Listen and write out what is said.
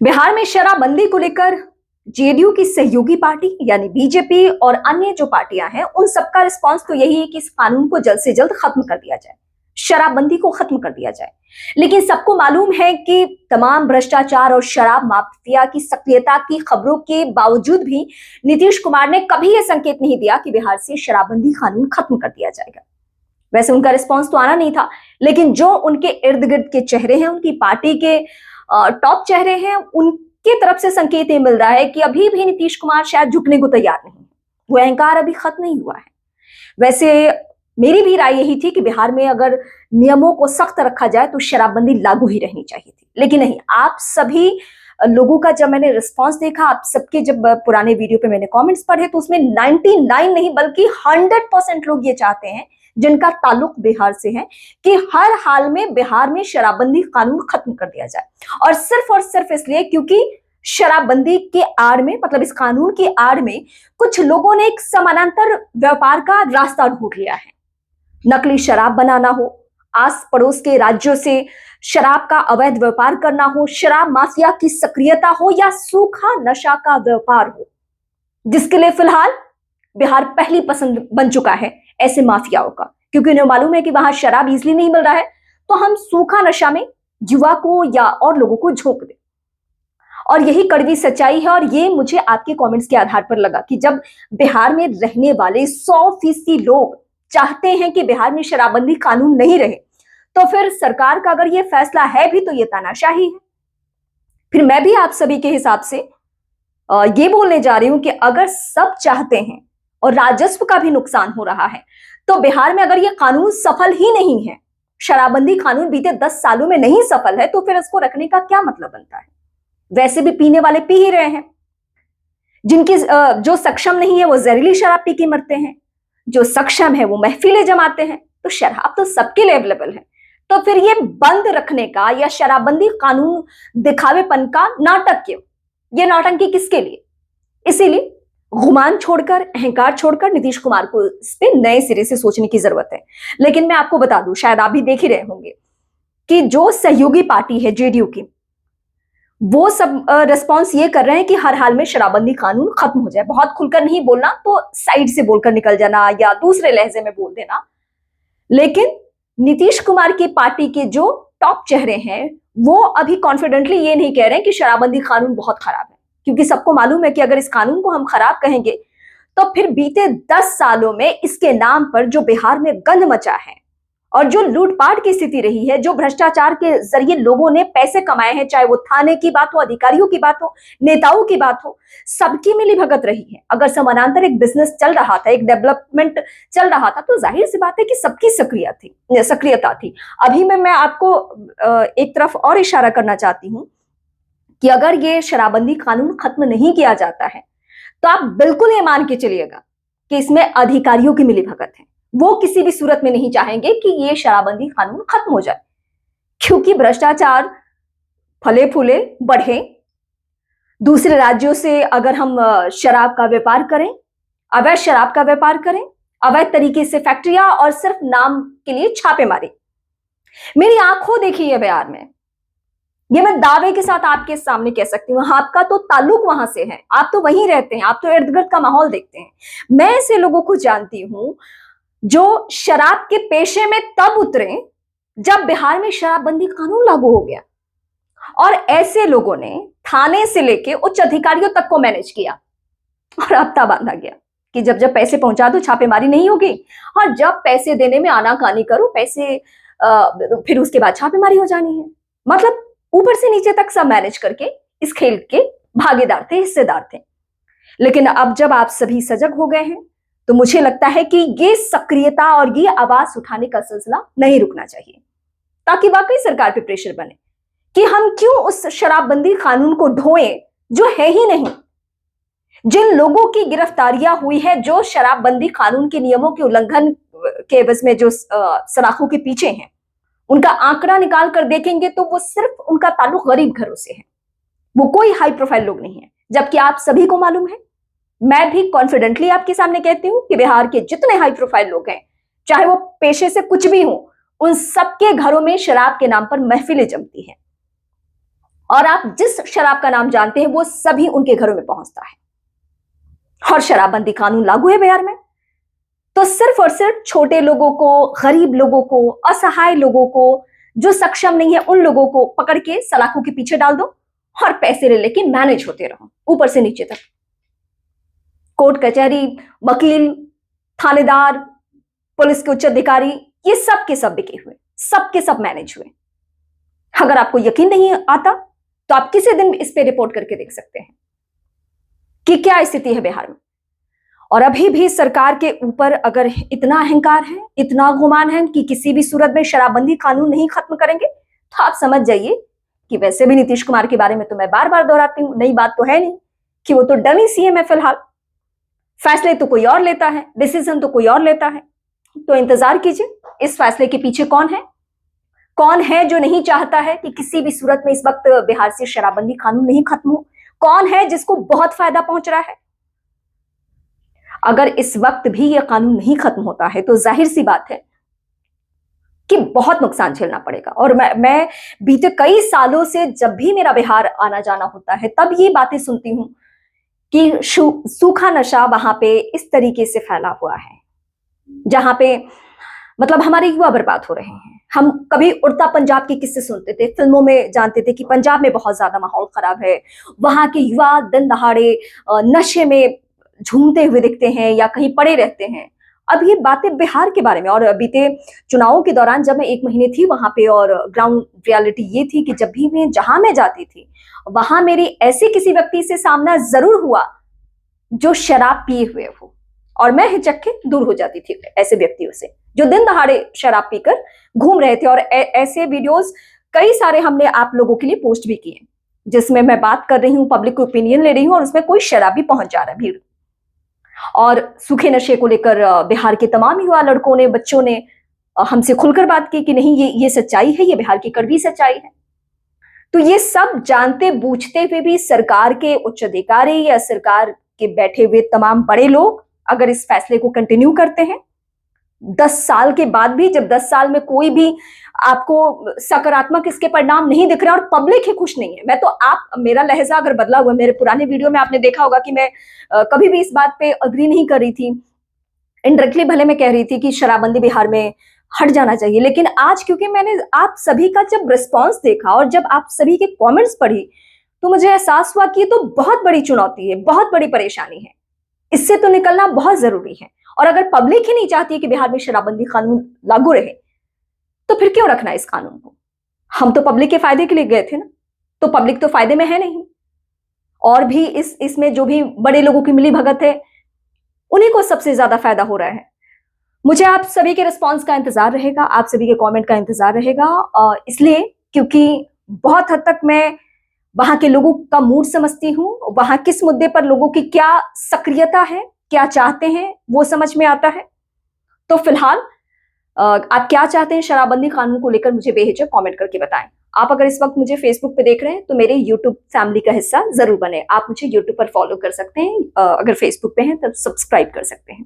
बिहार में शराबबंदी को लेकर जेडीयू की सहयोगी पार्टी यानी बीजेपी और अन्य जो पार्टियां हैं उन सबका रिस्पांस तो यही है कि इस कानून को जल्द से जल्द खत्म कर दिया जाए, शराबबंदी को खत्म कर दिया जाए। लेकिन सबको मालूम है कि तमाम भ्रष्टाचार और शराब माफिया की सक्रियता की खबरों के बावजूद भी नीतीश कुमार ने कभी यह संकेत नहीं दिया कि बिहार से शराबबंदी कानून खत्म कर दिया जाएगा। वैसे उनका रिस्पांस तो आना नहीं था, लेकिन जो उनके इर्द गिर्द के चेहरे हैं, उनकी पार्टी के टॉप चेहरे हैं, उनके तरफ से संकेत ये मिल रहा है कि अभी भी नीतीश कुमार शायद झुकने को तैयार नहीं है, वो अहंकार अभी खत्म नहीं हुआ है। वैसे मेरी भी राय यही थी कि बिहार में अगर नियमों को सख्त रखा जाए तो शराबबंदी लागू ही रहनी चाहिए थी, लेकिन नहीं। आप सभी लोगों का जब मैंने रिस्पांस देखा, आप सबके जब पुराने वीडियो पे मैंने कमेंट्स पढ़े, तो उसमें 99 नहीं बल्कि 100% लोग ये चाहते हैं जिनका ताल्लुक बिहार से है कि हर हाल में बिहार में शराबबंदी कानून खत्म कर दिया जाए। और सिर्फ इसलिए क्योंकि शराबबंदी के आड़ में, मतलब इस कानून की आड़ में कुछ लोगों ने एक समानांतर व्यापार का रास्ता ढूंढ लिया है। नकली शराब बनाना हो, आस पड़ोस के राज्यों से शराब का अवैध व्यापार करना हो, शराब माफिया की सक्रियता हो या सूखा नशा का व्यापार हो, जिसके लिए फिलहाल बिहार पहली पसंद बन चुका है ऐसे माफियाओं का, क्योंकि उन्हें मालूम है कि वहां शराब इजली नहीं मिल रहा है, तो हम सूखा नशा में युवा को या और लोगों को झोंक दें। और यही कड़वी सच्चाई है। और ये मुझे आपके कमेंट्स के आधार पर लगा कि जब बिहार में रहने वाले 100% लोग चाहते हैं कि बिहार में शराबबंदी कानून नहीं रहे, तो फिर सरकार का अगर ये फैसला है भी तो ये तानाशाही है। फिर मैं भी आप सभी के हिसाब से ये बोलने जा रही हूं कि अगर सब चाहते हैं और राजस्व का भी नुकसान हो रहा है, तो बिहार में अगर ये कानून सफल ही नहीं है, शराबबंदी कानून बीते 10 सालों में नहीं सफल है, तो फिर इसको रखने का क्या मतलब बनता है। वैसे भी पीने वाले पी ही रहे हैं, जिनकी जो सक्षम नहीं है वो जहरीली शराब पी के मरते हैं, जो सक्षम है वो महफिलें जमाते हैं। तो शराब तो सबके लिए अवेलेबल है, तो फिर ये बंद रखने का या शराबबंदी कानून दिखावेपन का नाटक क्यों? ये नौटंकी किसके लिए? इसीलिए गुमान छोड़कर, अहंकार छोड़कर नीतीश कुमार को इस पे नए सिरे से सोचने की जरूरत है। लेकिन मैं आपको बता दूं, शायद आप भी देख ही रहे होंगे कि जो सहयोगी पार्टी है जेडीयू की, वो सब रिस्पॉन्स ये कर रहे हैं कि हर हाल में शराबबंदी कानून खत्म हो जाए। बहुत खुलकर नहीं बोलना तो साइड से बोलकर निकल जाना या दूसरे लहजे में बोल देना। लेकिन नीतीश कुमार की पार्टी के जो टॉप चेहरे हैं वो अभी कॉन्फिडेंटली ये नहीं कह रहे हैं कि शराबबंदी कानून बहुत खराब है, क्योंकि सबको मालूम है कि अगर इस कानून को हम खराब कहेंगे तो फिर बीते 10 सालों में इसके नाम पर जो बिहार में गंद मचा है और जो लूटपाट की स्थिति रही है, जो भ्रष्टाचार के जरिए लोगों ने पैसे कमाए हैं, चाहे वो थाने की बात हो, अधिकारियों की बात हो, नेताओं की बात हो, सबकी मिलीभगत रही है। अगर समानांतर एक बिजनेस चल रहा था, एक डेवलपमेंट चल रहा था, तो जाहिर सी बात है कि सबकी सक्रियता थी। अभी मैं आपको एक तरफ और इशारा करना चाहती हूं कि अगर ये शराबबंदी कानून खत्म नहीं किया जाता है तो आप बिल्कुल ये मान के चलिएगा कि इसमें अधिकारियों की मिलीभगत है। वो किसी भी सूरत में नहीं चाहेंगे कि ये शराबबंदी कानून खत्म हो जाए, क्योंकि भ्रष्टाचार फले फूले बढ़े। दूसरे राज्यों से अगर हम शराब का व्यापार करें, अवैध शराब का व्यापार करें, अवैध तरीके से फैक्ट्रियां और सिर्फ नाम के लिए छापेमारी, मेरी आंखों देखी है बिहार में, ये मैं दावे के साथ आपके सामने कह सकती हूँ। आपका तो ताल्लुक वहां से है, आप तो वहीं रहते हैं, आप तो इर्द गिर्द का माहौल देखते हैं। मैं ऐसे लोगों को जानती हूं जो शराब के पेशे में तब उतरे जब बिहार में शराबबंदी कानून लागू हो गया, और ऐसे लोगों ने थाने से लेके उच्च अधिकारियों तक को मैनेज किया और हफ्ता बांधा गया कि जब जब पैसे पहुंचा दो छापेमारी नहीं होगी, और जब पैसे देने में आनाकानी करो पैसे फिर उसके बाद छापेमारी हो जानी है। मतलब ऊपर से नीचे तक सब मैनेज करके इस खेल के भागीदार थे, हिस्सेदार थे। लेकिन अब जब आप सभी सजग हो गए हैं तो मुझे लगता है कि ये सक्रियता और ये आवाज उठाने का सिलसिला नहीं रुकना चाहिए, ताकि वाकई सरकार पे प्रेशर बने कि हम क्यों उस शराबबंदी कानून को ढोएं जो है ही नहीं। जिन लोगों की गिरफ्तारियां हुई है, जो शराबबंदी कानून के नियमों के उल्लंघन के एवज में जो सलाखों के पीछे हैं, उनका आंकड़ा निकाल कर देखेंगे तो वो सिर्फ उनका ताल्लुक गरीब घरों से है, वो कोई हाई प्रोफाइल लोग नहीं है। जबकि आप सभी को मालूम है, मैं भी कॉन्फिडेंटली आपके सामने कहती हूं कि बिहार के जितने हाई प्रोफाइल लोग हैं, चाहे वो पेशे से कुछ भी हो, उन सबके घरों में शराब के नाम पर महफिलें जमती हैं। और आप जिस शराब का नाम जानते हैं वो सभी उनके घरों में पहुंचता है। और शराबबंदी कानून लागू है बिहार में, तो सिर्फ और सिर्फ छोटे लोगों को, गरीब लोगों को, असहाय लोगों को, जो सक्षम नहीं है उन लोगों को पकड़ के सलाखों के पीछे डाल दो और पैसे ले लेके मैनेज होते रहो ऊपर से नीचे तक। कोर्ट कचहरी, वकील, थानेदार, पुलिस के उच्च अधिकारी, ये सब के सब बिके हुए, सबके सब मैनेज हुए। अगर आपको यकीन नहीं आता तो आप किसी दिन इस पे रिपोर्ट करके देख सकते हैं कि क्या स्थिति है बिहार में। और अभी भी सरकार के ऊपर अगर इतना अहंकार है, इतना गुमान है कि किसी भी सूरत में शराबबंदी कानून नहीं खत्म करेंगे, तो आप समझ जाइए कि वैसे भी नीतीश कुमार के बारे में तो मैं बार बार दोहराती हूं, नई बात तो है नहीं कि वो तो डमी सीएम है फिलहाल। फैसले तो कोई और लेता है, डिसीजन तो कोई और लेता है। तो इंतजार कीजिए, इस फैसले के पीछे कौन है जो नहीं चाहता है कि किसी भी सूरत में इस वक्त बिहार से शराबबंदी कानून नहीं खत्म हो, कौन है जिसको बहुत फायदा पहुंच रहा है। अगर इस वक्त भी यह कानून नहीं खत्म होता है तो जाहिर सी बात है कि बहुत नुकसान झेलना पड़ेगा। और मैं बीते कई सालों से जब भी मेरा बिहार आना जाना होता है तब ये बातें सुनती हूं कि सूखा नशा वहां पे इस तरीके से फैला हुआ है जहां पे मतलब हमारे युवा बर्बाद हो रहे हैं। हम कभी उड़ता पंजाब के किस्से सुनते थे, फिल्मों में जानते थे कि पंजाब में बहुत ज्यादा माहौल खराब है, वहां के युवा दिन दहाड़े नशे में झूमते हुए दिखते हैं या कहीं पड़े रहते हैं। अब ये बातें बिहार के बारे में, और बीते चुनावों के दौरान जब मैं 1 महीने थी वहां पे, और ग्राउंड रियलिटी ये थी कि जब भी मैं जहां मैं जाती थी वहां मेरी ऐसे किसी व्यक्ति से सामना जरूर हुआ जो शराब पिए हुए हो, और मैं हिचक के दूर हो जाती थी ऐसे व्यक्तियों से जो दिन दहाड़े शराब पीकर घूम रहे थे। और ऐसे वीडियोस कई सारे हमने आप लोगों के लिए पोस्ट भी किए जिसमें मैं बात कर रही हूँ, पब्लिक ओपिनियन ले रही हूँ, और उसमें कोई शराबी पहुंच जा रहा है भीड़। और सूखे नशे को लेकर बिहार के तमाम युवा लड़कों ने, बच्चों ने हमसे खुलकर बात की कि नहीं, ये सच्चाई है, ये बिहार की कड़वी सच्चाई है। तो ये सब जानते बूझते हुए भी सरकार के उच्च अधिकारी या सरकार के बैठे हुए तमाम बड़े लोग अगर इस फैसले को कंटिन्यू करते हैं 10 साल के बाद भी, जब 10 साल में कोई भी आपको सकारात्मक इसके परिणाम नहीं दिख रहा और पब्लिक ही खुश नहीं है। मैं तो, आप, मेरा लहजा अगर बदला हुआ, मेरे पुराने वीडियो में आपने देखा होगा कि मैं कभी भी इस बात पे अग्री नहीं कर रही थी, इनडायरेक्टली भले मैं कह रही थी कि शराबबंदी बिहार में हट जाना चाहिए, लेकिन आज क्योंकि मैंने आप सभी का जब रिस्पॉन्स देखा और जब आप सभी के कॉमेंट्स पढ़ी तो मुझे एहसास हुआ कि ये तो बहुत बड़ी चुनौती है, बहुत बड़ी परेशानी है, इससे तो निकलना बहुत जरूरी है। और अगर पब्लिक ही नहीं चाहती कि बिहार में शराबबंदी कानून लागू रहे तो फिर क्यों रखना इस कानून को। हम तो पब्लिक के फायदे के लिए गए थे ना, तो पब्लिक तो फायदे में है नहीं, और भी इसमें जो भी बड़े लोगों की मिली भगत है उन्हीं को सबसे ज्यादा फायदा हो रहा है। मुझे आप सभी के रिस्पॉन्स का इंतजार रहेगा, आप सभी के कमेंट का इंतजार रहेगा, इसलिए क्योंकि बहुत हद तक मैं वहां के लोगों का मूड समझती हूँ, वहां किस मुद्दे पर लोगों की क्या सक्रियता है, क्या चाहते हैं वो समझ में आता है। तो फिलहाल आप क्या चाहते हैं शराबबंदी कानून को लेकर, मुझे बेहिचक कमेंट करके बताएं। आप अगर इस वक्त मुझे फेसबुक पे देख रहे हैं तो मेरे यूट्यूब फैमिली का हिस्सा जरूर बने। आप मुझे यूट्यूब पर फॉलो कर सकते हैं, अगर फेसबुक पे हैं तो सब्सक्राइब कर सकते हैं।